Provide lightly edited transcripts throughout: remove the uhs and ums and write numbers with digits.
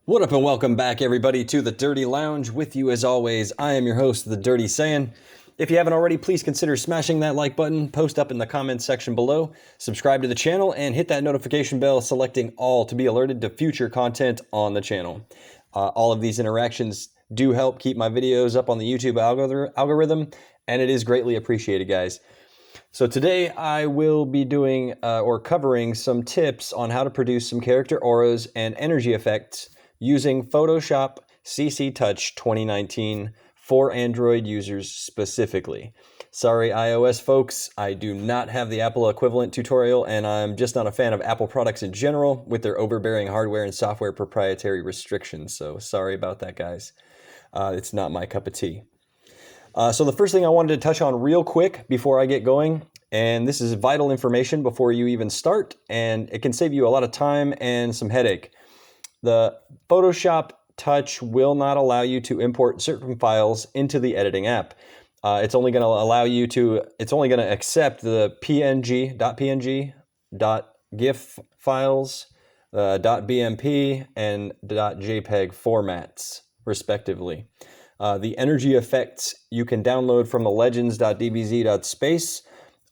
What up and welcome back everybody to the Dirty Lounge. With you as always, I am your host, the Dirty Saiyan. If you haven't already, please consider smashing that like button, post up in the comments section below, subscribe to the channel, and hit that notification bell selecting all to be alerted to future content on the channel. All of these interactions do help keep my videos up on the YouTube algorithm, and it is greatly appreciated, guys. So today I will be doing or covering some tips on how to produce some character auras and energy effects using Photoshop CC Touch 2019 for Android users specifically. Sorry iOS folks, I do not have the Apple equivalent tutorial, and I'm just not a fan of Apple products in general with their overbearing hardware and software proprietary restrictions, so sorry about that, guys. It's not my cup of tea. So the first thing I wanted to touch on real quick before I get going, and this is vital information before you even start, and it can save you a lot of time and some headache. The Photoshop Touch will not allow you to import certain files into the editing app. It's only going to accept the .png, .gif files, .bmp, and .jpeg formats, respectively. The energy effects you can download from the legends.dbz.space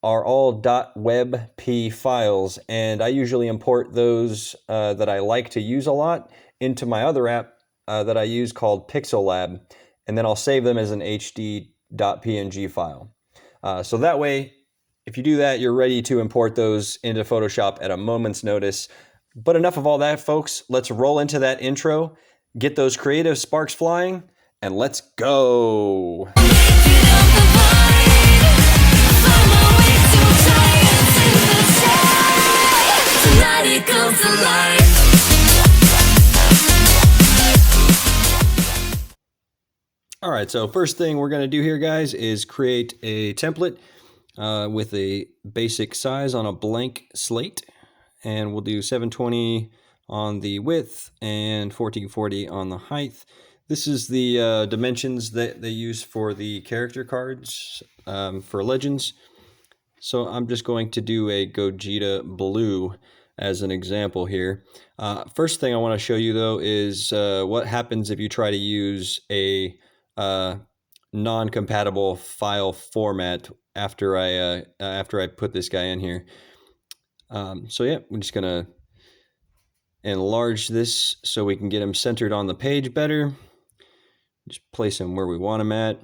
are all .webp files, and I usually import those that I like to use a lot into my other app that I use called Pixel and then I'll save them as an hd.png file. So that way, if you do that, you're ready to import those into Photoshop at a moment's notice. But enough of all that, folks. Let's roll into that intro, get those creative sparks flying, and let's go! Alright, so first thing we're going to do here, guys, is create a template with a basic size on a blank slate. And we'll do 720 on the width and 1440 on the height. This is the dimensions that they use for the character cards for Legends. So I'm just going to do a Gogeta blue as an example here. First thing I want to show you though is what happens if you try to use a non-compatible file format after I put this guy in here. So yeah, we're just gonna enlarge this so we can get him centered on the page better. Just place him where we want him at.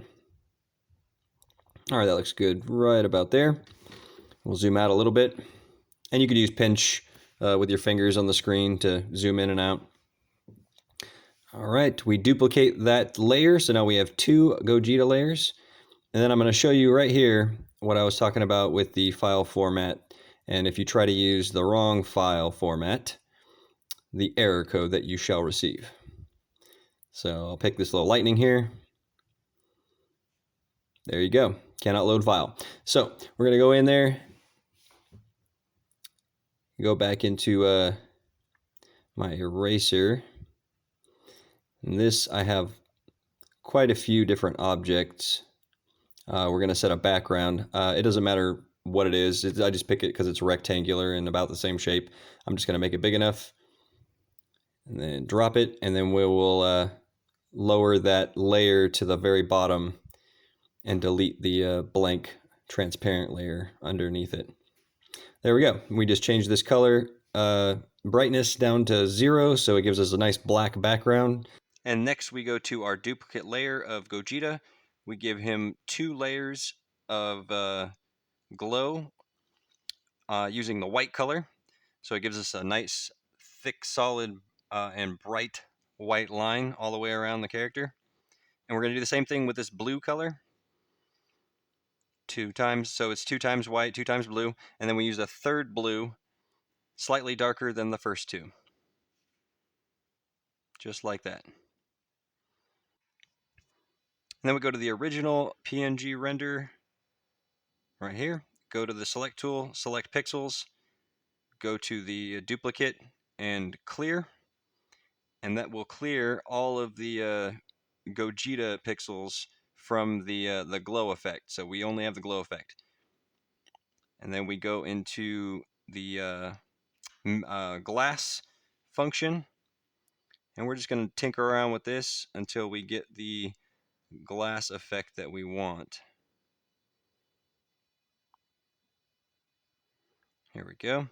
All right, that looks good right about there. We'll zoom out a little bit, and you could use pinch with your fingers on the screen to zoom in and out. All right, we duplicate that layer, so now we have two Gogeta layers. And then I'm going to show you right here what I was talking about with the file format. And if you try to use the wrong file format, the error code that you shall receive. So I'll pick this little lightning here. There you go. Cannot load file. So we're going to go in there, go back into my eraser. In this, I have quite a few different objects. We're going to set a background. It doesn't matter what it is. I just pick it because it's rectangular and about the same shape. I'm just going to make it big enough and then drop it, and then we will lower that layer to the very bottom and delete the blank transparent layer underneath it. There we go. We just changed this color brightness down to 0, so it gives us a nice black background. And next we go to our duplicate layer of Gogeta. We give him 2 layers of glow using the white color. So it gives us a nice, thick, solid, and bright white line all the way around the character. And we're going to do the same thing with this blue color. 2 times, so it's 2 times white, 2 times blue, and then we use a third blue, slightly darker than the first 2. Just like that. And then we go to the original PNG render right here. Go to the select tool, select pixels, go to the duplicate and clear, and that will clear all of the Gogeta pixels from the glow effect. So we only have the glow effect. And then we go into the glass function, And we're just going to tinker around with this until we get the glass effect that we want. Here we go.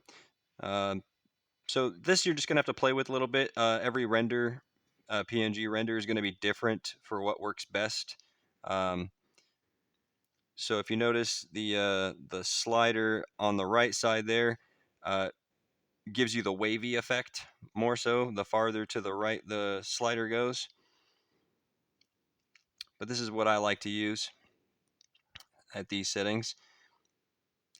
So this you're just going to have to play with a little bit. Every render, PNG render, is going to be different for what works best. So if you notice the slider on the right side there gives you the wavy effect more so the farther to the right the slider goes. But this is what I like to use at these settings.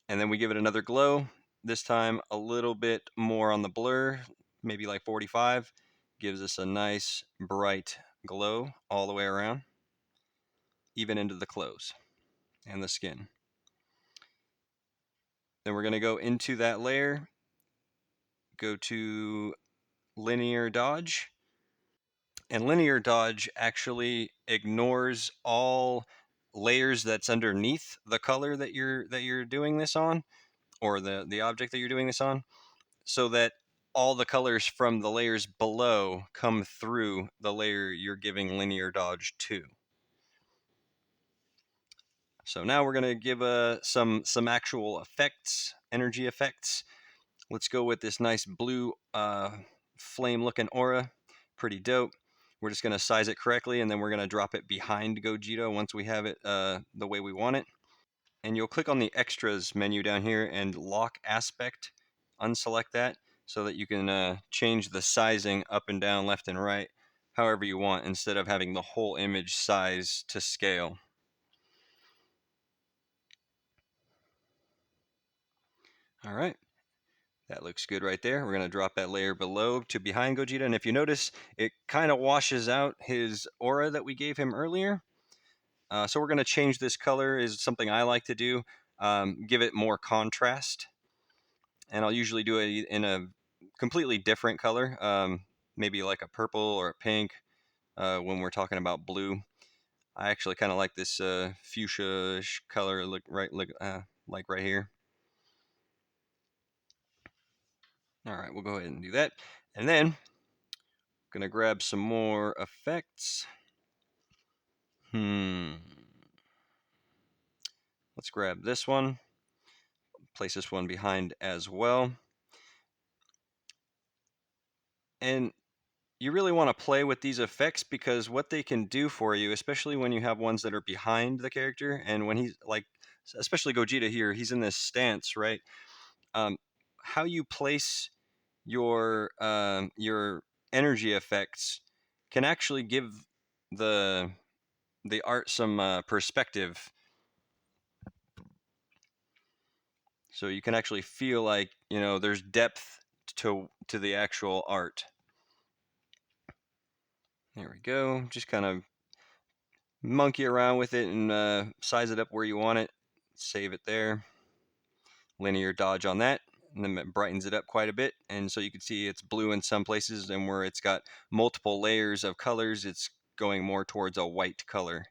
And then we give it another glow, this time a little bit more on the blur, maybe like 45. Gives us a nice bright glow all the way around, even into the clothes and the skin. Then we're going to go into that layer, go to linear dodge, and linear dodge actually ignores all layers that's underneath the color that you're doing this on, or the object that you're doing this on, so that all the colors from the layers below come through the layer you're giving linear dodge to. So now we're going to give some actual effects, energy effects. Let's go with this nice blue flame looking aura. Pretty dope. We're just going to size it correctly, and then we're going to drop it behind Gogeta once we have it the way we want it. And you'll click on the extras menu down here and lock aspect, unselect that, so that you can change the sizing up and down, left and right, however you want, instead of having the whole image size to scale. All right. That looks good right there. We're going to drop that layer below to behind Gogeta. And if you notice, it kind of washes out his aura that we gave him earlier. So we're going to change this color, is something I like to do. Give it more contrast. And I'll usually do it in a completely different color, maybe like a purple or a pink when we're talking about blue. I actually kind of like this fuchsia color, like right here. All right, we'll go ahead and do that. And then gonna grab some more effects. Let's grab this one. Place this one behind as well. And you really want to play with these effects because what they can do for you, especially when you have ones that are behind the character, and when he's like, especially Gogeta here, he's in this stance, right? How you place your energy effects can actually give the art some perspective. So you can actually feel like, there's depth to the actual art. There we go. Just kind of monkey around with it and size it up where you want it. Save it there. Linear dodge on that. And then it brightens it up quite a bit. And so you can see it's blue in some places, and where it's got multiple layers of colors, it's going more towards a white color,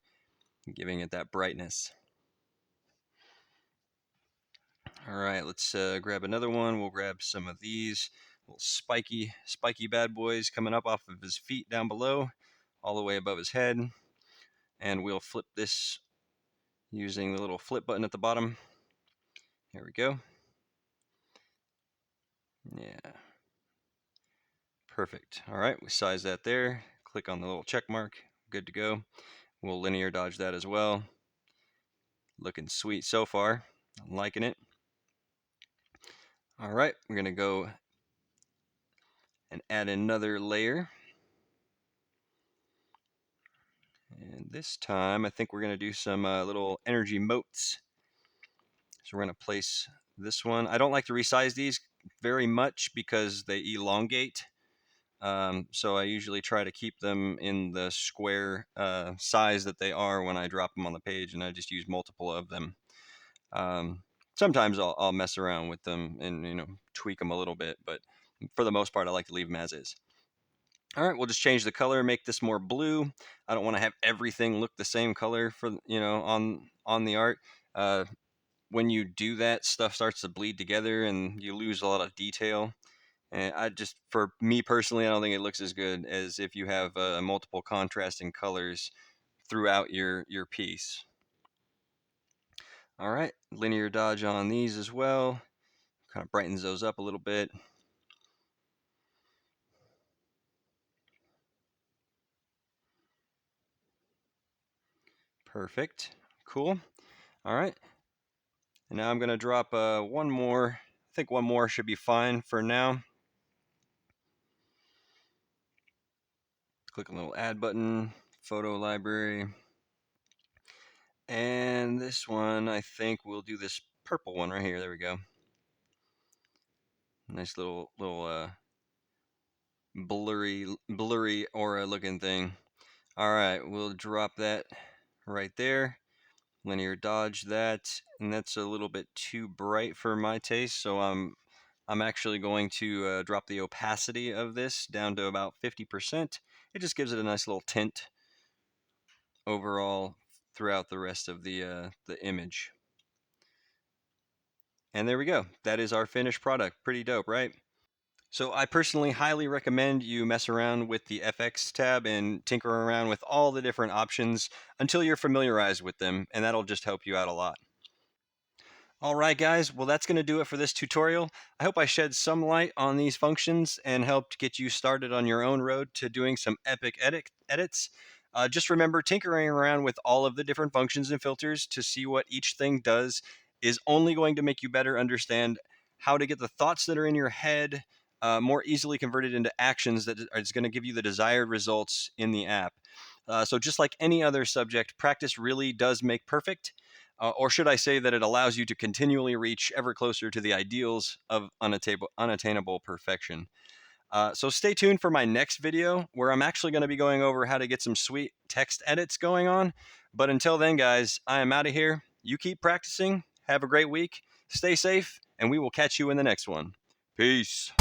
giving it that brightness. All right, let's grab another one. We'll grab some of these little spiky bad boys coming up off of his feet down below, all the way above his head. And we'll flip this using the little flip button at the bottom. Here we go. Yeah. Perfect. All right, we size that there. Click on the little check mark. Good to go. We'll linear dodge that as well. Looking sweet so far. I'm liking it. All right, we're going to go and add another layer. And this time, I think we're going to do some little energy motes. So we're going to place this one. I don't like to resize these very much because they elongate. So I usually try to keep them in the square size that they are when I drop them on the page, and I just use multiple of them. Sometimes I'll mess around with them and tweak them a little bit, but for the most part, I like to leave them as is. All right, we'll just change the color, make this more blue. I don't want to have everything look the same color for on the art. When you do that, stuff starts to bleed together and you lose a lot of detail. And for me personally, I don't think it looks as good as if you have multiple contrasting colors throughout your piece. All right, linear dodge on these as well. Kind of brightens those up a little bit. Perfect. Cool. All right. And now I'm going to drop one more. I think one more should be fine for now. Click a little add button, photo library. And this one, I think we'll do this purple one right here. There we go. Nice little blurry aura looking thing. All right, we'll drop that right there. Linear dodge that, and that's a little bit too bright for my taste, so I'm actually going to drop the opacity of this down to about 50%. It just gives it a nice little tint overall throughout the rest of the image. And there we go. That is our finished product. Pretty dope, right? So I personally highly recommend you mess around with the FX tab and tinker around with all the different options until you're familiarized with them, and that'll just help you out a lot. All right, guys. Well, that's going to do it for this tutorial. I hope I shed some light on these functions and helped get you started on your own road to doing some epic edits. Just remember, tinkering around with all of the different functions and filters to see what each thing does is only going to make you better understand how to get the thoughts that are in your head more easily converted into actions that is going to give you the desired results in the app. So just like any other subject, practice really does make perfect. Or should I say that it allows you to continually reach ever closer to the ideals of unattainable perfection. So stay tuned for my next video where I'm actually going to be going over how to get some sweet text edits going on. But until then, guys, I am out of here. You keep practicing. Have a great week. Stay safe, and we will catch you in the next one. Peace.